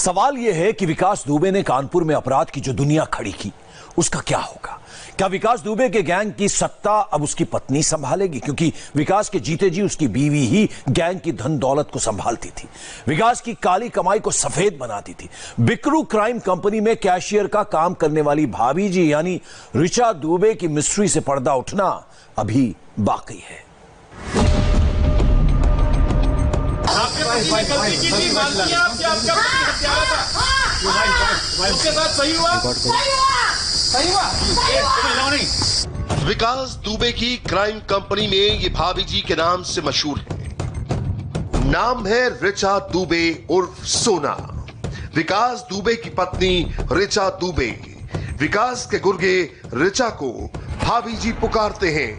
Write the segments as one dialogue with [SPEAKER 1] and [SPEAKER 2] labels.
[SPEAKER 1] सवाल यह है कि विकास दुबे ने कानपुर में अपराध की जो दुनिया खड़ी की, उसका क्या होगा? क्या विकास दुबे के गैंग की सत्ता अब उसकी पत्नी संभालेगी? क्योंकि विकास के जीते जी उसकी बीवी ही गैंग की धन दौलत को संभालती थी, विकास की काली कमाई को सफेद बनाती थी। बिकरू क्राइम कंपनी में कैशियर का काम करने वाली भाभी जी यानी ऋचा दुबे की मिस्ट्री से पर्दा उठना अभी बाकी है।
[SPEAKER 2] विकास दुबे की क्राइम कंपनी में ये भाभी जी के नाम से मशहूर है। नाम है ऋचा दुबे उर्फ सोना। विकास दुबे की पत्नी ऋचा दुबे। विकास के गुर्गे ऋचा को भाभी जी पुकारते हैं।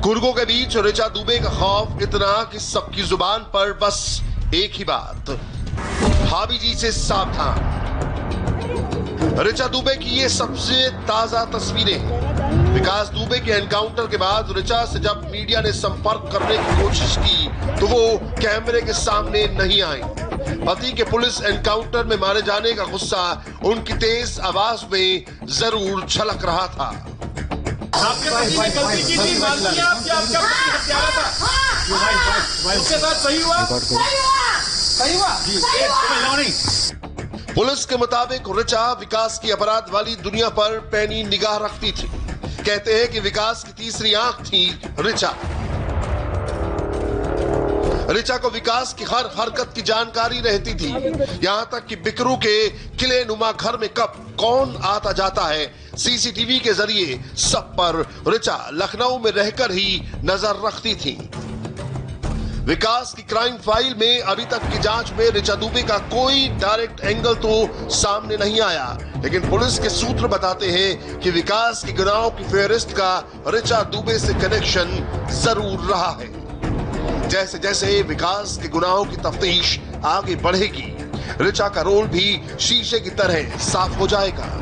[SPEAKER 2] गुर्गों के बीच ऋचा दुबे का खौफ इतना कि सबकी जुबान पर बस एक ही बात, भाभी जी से सावधान। ऋचा दुबे की ये सबसे ताजा तस्वीरें। विकास दुबे के एनकाउंटर के बाद ऋचा से जब मीडिया ने संपर्क करने की कोशिश की तो वो कैमरे के सामने नहीं आई। पति के पुलिस एनकाउंटर में मारे जाने का गुस्सा उनकी तेज आवाज में जरूर झलक रहा था।
[SPEAKER 3] आपके पति ने गलती की थी, मानती हैं आप कि आपका पति हत्यारा था? उसके साथ सही हुआ? सही हुआ?
[SPEAKER 2] पुलिस के मुताबिक ऋचा विकास की अपराध वाली दुनिया पर पैनी निगाह रखती थी। कहते हैं कि विकास की तीसरी आंख थी ऋचा। ऋचा को विकास की हर हरकत की जानकारी रहती थी, यहां तक कि बिकरू के किले नुमा घर में कब कौन आता जाता है सीसीटीवी के जरिए सब पर ऋचा लखनऊ में रहकर ही नजर रखती थी। विकास की क्राइम फाइल में अभी तक की जांच में ऋचा दुबे का कोई डायरेक्ट एंगल तो सामने नहीं आया, लेकिन पुलिस के सूत्र बताते हैं कि विकास की गुनाहों की फेहरिस्त का ऋचा दुबे से कनेक्शन जरूर रहा है। जैसे जैसे विकास के गुनाहों की तफ्तीश आगे बढ़ेगी, ऋचा का रोल भी शीशे की तरह साफ हो जाएगा।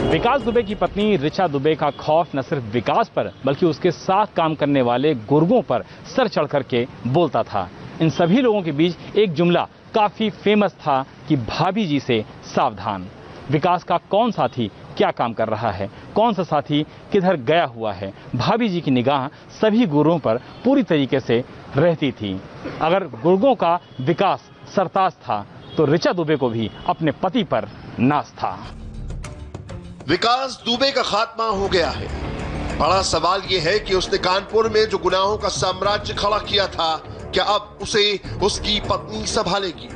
[SPEAKER 4] विकास दुबे की पत्नी ऋचा दुबे का खौफ न सिर्फ विकास पर बल्कि उसके साथ काम करने वाले गुर्गों पर सर चढ़ करके बोलता था। इन सभी लोगों के बीच एक जुमला काफी फेमस था कि भाभी जी से सावधान। विकास का कौन साथी क्या काम कर रहा है, कौन सा साथी किधर गया हुआ है, भाभी जी की निगाह सभी गुर्गों पर पूरी तरीके से रहती थी। अगर गुर्गों का विकास सरताज था तो ऋचा दुबे को भी अपने पति पर नाज था।
[SPEAKER 2] विकास दुबे का खात्मा हो गया है। बड़ा सवाल यह है कि उसने कानपुर में जो गुनाहों का साम्राज्य खड़ा किया था, क्या अब उसे उसकी पत्नी संभालेगी?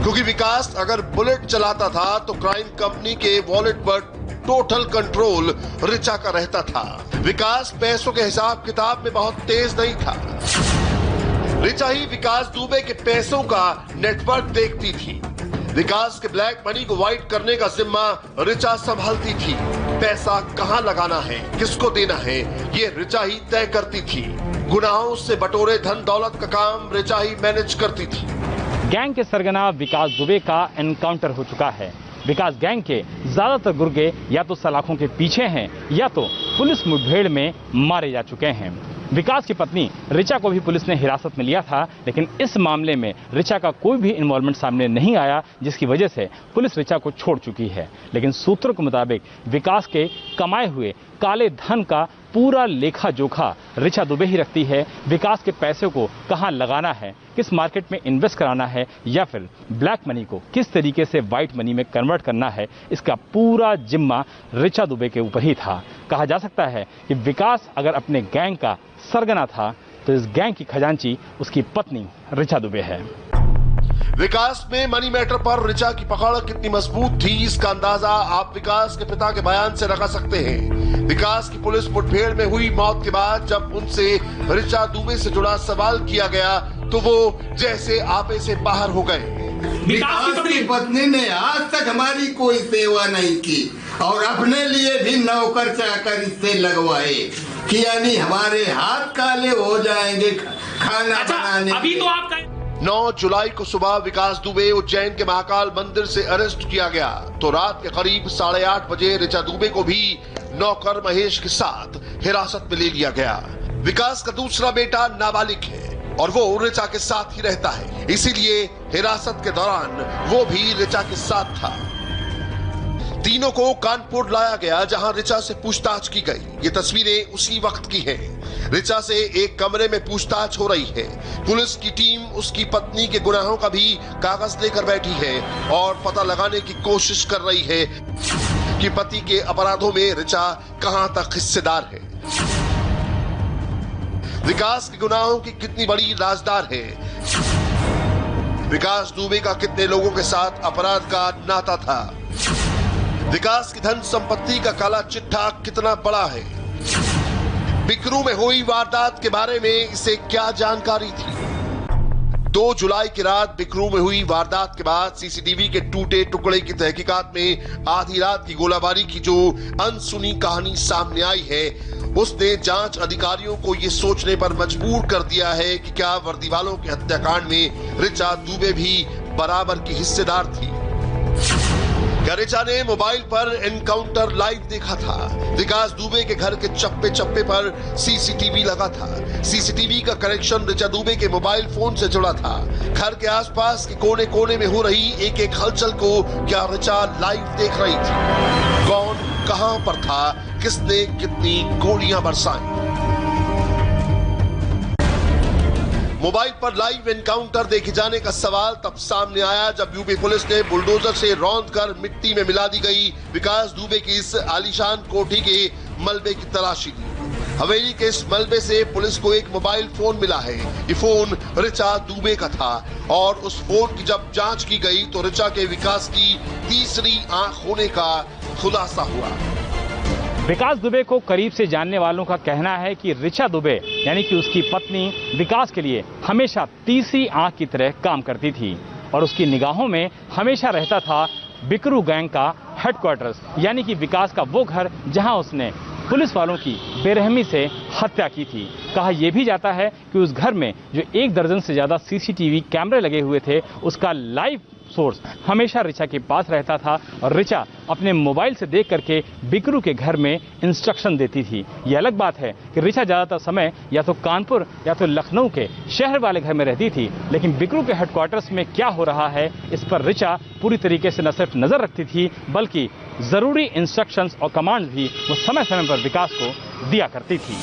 [SPEAKER 2] क्योंकि विकास अगर बुलेट चलाता था तो क्राइम कंपनी के वॉलेट पर टोटल कंट्रोल ऋचा का रहता था। विकास पैसों के हिसाब किताब में बहुत तेज नहीं था। ऋचा ही विकास दुबे के पैसों का नेटवर्क देखती थी। विकास के ब्लैक मनी को व्हाइट करने का जिम्मा ऋचा संभालती थी। पैसा कहां लगाना है, किसको देना है, ये ऋचा ही तय करती थी। गुनाहों से बटोरे धन दौलत का काम ऋचा ही मैनेज करती थी।
[SPEAKER 4] गैंग के सरगना विकास दुबे का एनकाउंटर हो चुका है। विकास गैंग के ज्यादातर गुर्गे या तो सलाखों के पीछे हैं या तो पुलिस मुठभेड़ में मारे जा चुके हैं। विकास की पत्नी ऋचा को भी पुलिस ने हिरासत में लिया था, लेकिन इस मामले में ऋचा का कोई भी इन्वॉल्वमेंट सामने नहीं आया, जिसकी वजह से पुलिस ऋचा को छोड़ चुकी है। लेकिन सूत्रों के मुताबिक विकास के कमाए हुए काले धन का पूरा लेखा जोखा ऋचा दुबे ही रखती है। विकास के पैसे को कहां लगाना है, किस मार्केट में इन्वेस्ट कराना है या फिर ब्लैक मनी को किस तरीके से व्हाइट मनी में कन्वर्ट करना है, इसका पूरा जिम्मा ऋचा दुबे के ऊपर ही था। कहा जा सकता है कि विकास अगर अपने गैंग का सरगना था तो इस गैंग की खजांची उसकी पत्नी ऋचा दुबे है।
[SPEAKER 2] विकास में मनी मैटर पर ऋचा की पकड़ कितनी मजबूत थी, इसका अंदाजा आप विकास के पिता के बयान से लगा सकते हैं। विकास की पुलिस मुठभेड़ में हुई मौत के बाद जब उनसे ऋचा दुबे से जुड़ा सवाल किया गया तो वो जैसे आपे से बाहर हो गए।
[SPEAKER 5] विकास की पत्नी ने आज तक हमारी कोई सेवा नहीं की और अपने लिए भी नौकर चाकर इससे लगवाए कि यानी हमारे हाथ काले हो जाएंगे खाना बनाने।
[SPEAKER 3] अभी तो आप
[SPEAKER 2] 9 जुलाई को सुबह विकास दुबे उज्जैन के महाकाल मंदिर से अरेस्ट किया गया तो रात के करीब 8:30 बजे ऋचा दुबे को भी नौकर महेश के साथ हिरासत में ले लिया गया। विकास का दूसरा बेटा नाबालिग है। और वो ऋचा के साथ ही रहता है, इसीलिए हिरासत के दौरान वो भी ऋचा के साथ था। तीनों को कानपुर लाया गया, जहां ऋचा से पूछताछ की गई। ये तस्वीरें उसी वक्त की हैं। ऋचा से एक कमरे में पूछताछ हो रही है। पुलिस की टीम उसकी पत्नी के गुनाहों का भी कागज लेकर बैठी है और पता लगाने की कोशिश कर रही है कि पति के अपराधों में ऋचा कहां तक हिस्सेदार है। विकास के गुनाहों की कितनी बड़ी राजदार है। विकास दुबे का कितने लोगों के साथ अपराध का नाता था। विकास की धन संपत्ति का काला चिट्ठा कितना बड़ा है। बिकरू में हुई वारदात के बारे में इसे क्या जानकारी थी। 2 जुलाई की रात बिकरू में हुई वारदात के बाद सीसीटीवी के टूटे टुकड़े की तहकीकात में आधी रात की गोलाबारी की जो अनसुनी कहानी सामने आई है, उसने जांच अधिकारियों को यह सोचने पर मजबूर कर दिया है कि क्या वर्दी वालों के हत्याकांड में ऋचा दुबे भी बराबर की हिस्सेदार थी। क्या ऋचा ने मोबाइल पर एनकाउंटर लाइव देखा था। विकास दुबे के घर के चप्पे चप्पे पर सीसीटीवी लगा था। सीसीटीवी का कनेक्शन ऋचा दुबे के मोबाइल फोन से जुड़ा था। घर के आसपास के कोने कोने में हो रही एक एक हलचल को क्या ऋचा लाइव देख रही थी। कौन कहां पर था, किसने कितनी गोलियां बरसाई। मोबाइल पर लाइव एनकाउंटर देखे जाने का सवाल तब सामने आया जब यूपी पुलिस ने बुलडोजर से रौंद कर मिट्टी में मिला दी गई विकास दुबे की इस आलीशान कोठी के मलबे की तलाशी ली। हवेली के इस मलबे से पुलिस को एक मोबाइल फोन मिला है। ये फोन ऋचा दुबे का था और उस फोन की जब जांच की गई तो ऋचा के विकास की तीसरी आंख होने का खुलासा हुआ।
[SPEAKER 4] विकास दुबे को करीब से जानने वालों का कहना है कि ऋचा दुबे यानी कि उसकी पत्नी विकास के लिए हमेशा तीसरी आंख की तरह काम करती थी और उसकी निगाहों में हमेशा रहता था बिकरू गैंग का हेडक्वार्टर्स, यानी कि विकास का वो घर जहां उसने पुलिस वालों की बेरहमी से हत्या की थी। कहा यह भी जाता है कि उस घर में जो 1 दर्जन से ज्यादा सीसीटीवी कैमरे लगे हुए थे, उसका लाइव सोर्स हमेशा ऋचा के पास रहता था और ऋचा अपने मोबाइल से देख करके बिकरू के घर में इंस्ट्रक्शन देती थी। यह अलग बात है कि ऋचा ज्यादातर समय या तो कानपुर या तो लखनऊ के शहर वाले घर में रहती थी, लेकिन बिकरू के हेडक्वार्टर्स में क्या हो रहा है इस पर ऋचा पूरी तरीके से न सिर्फ नजर रखती थी बल्कि जरूरी इंस्ट्रक्शंस और कमांड भी वो समय समय पर विकास को दिया करती थी।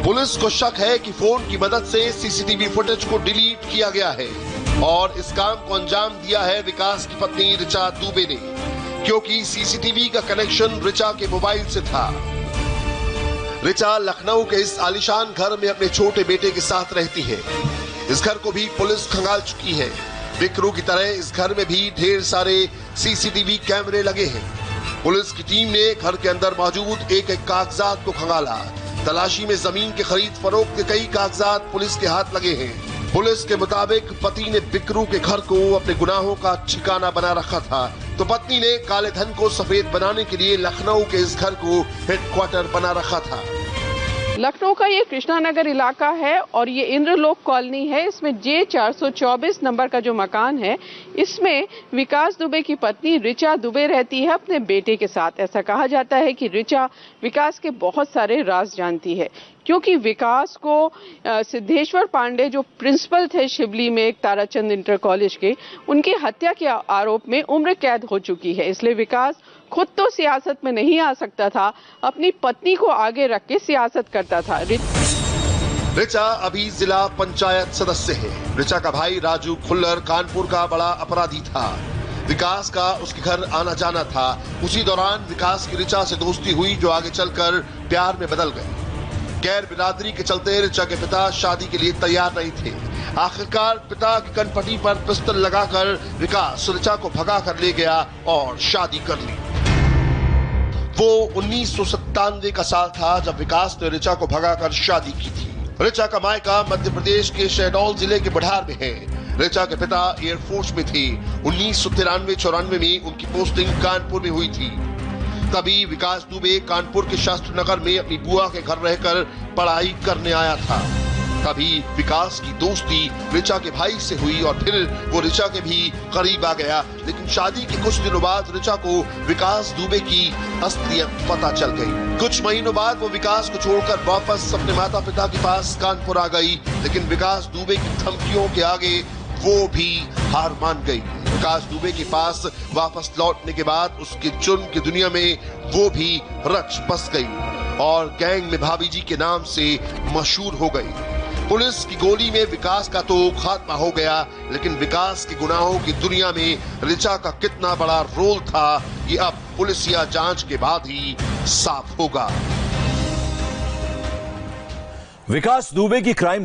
[SPEAKER 2] पुलिस को शक है कि फोन की मदद से सीसीटीवी फुटेज को डिलीट किया गया है और इस काम को अंजाम दिया है विकास की पत्नी ऋचा दुबे ने, क्योंकि सीसीटीवी का कनेक्शन ऋचा के मोबाइल से था। ऋचा लखनऊ के इस आलीशान घर में अपने छोटे बेटे के साथ रहती है। इस घर को भी पुलिस खंगाल चुकी है। बिकरू की तरह इस घर में भी ढेर सारे सीसीटीवी कैमरे लगे हैं। पुलिस की टीम ने घर के अंदर मौजूद एक एक कागजात को खंगाला। तलाशी में जमीन के खरीद फरोख्त के कई कागजात पुलिस के हाथ लगे हैं। पुलिस के मुताबिक पति ने बिकरू के घर को अपने गुनाहों का ठिकाना बना रखा था, तो पत्नी ने काले धन को सफेद बनाने के लिए लखनऊ के इस घर को हेडक्वार्टर बना रखा था।
[SPEAKER 6] लखनऊ का ये कृष्णा नगर इलाका है और ये इंद्रलोक कॉलोनी है। इसमें J424 नंबर का जो मकान है, इसमें विकास दुबे की पत्नी ऋचा दुबे रहती है अपने बेटे के साथ। ऐसा कहा जाता है कि ऋचा विकास के बहुत सारे राज जानती है, क्योंकि विकास को सिद्धेश्वर पांडे जो प्रिंसिपल थे शिवली में एक ताराचंद इंटर कॉलेज के, उनकी हत्या के आरोप में उम्र कैद हो चुकी है। इसलिए विकास खुद तो सियासत में नहीं आ सकता था, अपनी पत्नी को आगे रख के सियासत करता था।
[SPEAKER 2] ऋचा अभी जिला पंचायत सदस्य है। ऋचा का भाई राजू खुल्लर कानपुर का बड़ा अपराधी था। विकास का उसके घर आना जाना था। उसी दौरान विकास की ऋचा से दोस्ती हुई जो आगे चलकर प्यार में बदल गई। गैर बिरादरी के चलते ऋचा के पिता शादी के लिए तैयार नहीं थे। आखिरकार पिता की कनपटी पर पिस्टल लगाकर विकास ऋचा को भगा कर ले गया और शादी कर ली। वो 1997 का साल था जब विकास ने ऋचा को भगाकर शादी की थी। ऋचा का मायका मध्य प्रदेश के शहडोल जिले के बढ़ार में है। ऋचा के पिता एयरफोर्स में थे। 1993-94 में उनकी पोस्टिंग कानपुर में हुई थी। तभी विकास दुबे कानपुर के शास्त्री नगर में अपनी बुआ के घर रहकर पढ़ाई करने आया था। तभी विकास की दोस्ती ऋचा के भाई से हुई और फिर वो ऋचा के भी करीब आ गया। लेकिन शादी के कुछ दिनों बाद ऋचा को विकास दुबे की असलियत पता चल गई। कुछ महीनों बाद वो विकास को छोड़कर वापस अपने माता पिता के पास कानपुर आ गई। लेकिन विकास दुबे की धमकियों के आगे वो भी हार मान गई। विकास दुबे के पास वापस लौटने के बाद उसके जुर्म की दुनिया में वो भी रच बस गई और गैंग में भाभी जी के नाम से मशहूर हो गई। पुलिस की गोली में विकास का तो खात्मा हो गया, लेकिन विकास के गुनाहों की दुनिया में ऋचा का कितना बड़ा रोल था ये अब पुलिसिया जांच के बाद ही साफ होगा।
[SPEAKER 1] विकास दुबे की क्राइम